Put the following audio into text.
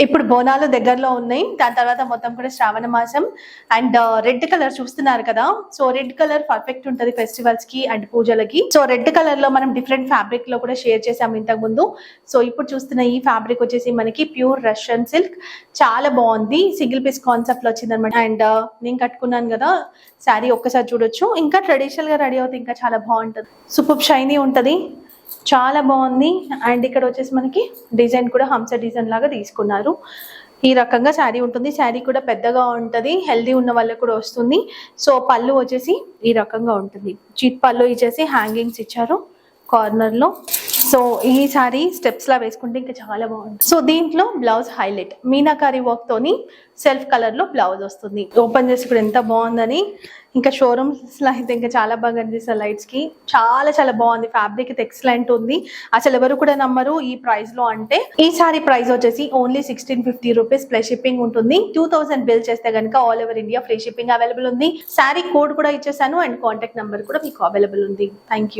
ఇప్పుడు బోనాలు దగ్గరలో ఉన్నాయి. దాని తర్వాత మొత్తం కూడా శ్రావణ మాసం. అండ్ రెడ్ కలర్ చూస్తున్నారు కదా, సో రెడ్ కలర్ పర్ఫెక్ట్ ఉంటది ఫెస్టివల్స్ కి అండ్ పూజలకి. సో రెడ్ కలర్ లో మనం డిఫరెంట్ ఫ్యాబ్రిక్ లో కూడా షేర్ చేసాము ఇంతకు ముందు. సో ఇప్పుడు చూస్తున్న ఈ ఫ్యాబ్రిక్ వచ్చేసి మనకి ప్యూర్ రష్యన్ సిల్క్, చాలా బాగుంది. సింగిల్ పీస్ కాన్సెప్ట్ లో వచ్చింది అనమాట. అండ్ నేను కట్టుకున్నాను కదా శారీ, ఒక్కసారి చూడొచ్చు. ఇంకా ట్రెడిషనల్ గా రెడీ అవుతుంది, ఇంకా చాలా బాగుంటది. సూపర్ షైనీ ఉంటది, చాలా బాగుంది. అండ్ ఇక్కడ వచ్చేసి మనకి డిజైన్ కూడా హంస డిజైన్ లాగా తీసుకున్నారు. ఈ రకంగా శారీ ఉంటుంది. శారీ కూడా పెద్దగా ఉంటది, హెల్దీ ఉన్న వాళ్ళకి కూడా వస్తుంది. సో పళ్ళు వచ్చేసి ఈ రకంగా ఉంటుంది. చీట్ పళ్ళు ఇచ్చేసి హ్యాంగింగ్స్ ఇచ్చారు కార్నర్ లో. సో ఈ సారీ స్టెప్స్ లా వేసుకుంటే ఇంకా చాలా బాగుంటుంది. సో దీంట్లో బ్లౌజ్ హైలైట్ మీనాకారి వర్క్ తోని సెల్ఫ్ కలర్ లో బ్లౌజ్ వస్తుంది. ఓపెన్ చేసి కూడా ఎంత బాగుందని, ఇంకా షోరూమ్స్ లో అయితే ఇంకా చాలా బాగా కనిపిస్తుంది లైట్స్ కి. చాలా చాలా బాగుంది, ఫ్యాబ్రిక్ అయితే ఎక్సలెంట్ ఉంది. అసలు ఎవరు కూడా నమ్మరు ఈ ప్రైస్ లో. అంటే ఈ సారీ ప్రైస్ వచ్చేసి ఓన్లీ 1650 రూపీస్ ప్లస్ షిప్పింగ్ ఉంటుంది. 2000 బిల్ చేస్తే కనుక all over India free shipping available ఉంది. సారీ కోడ్ కూడా ఇచ్చేసాను అండ్ కాంటాక్ట్ నెంబర్ కూడా మీకు అవైలబుల్ ఉంది. Thank you.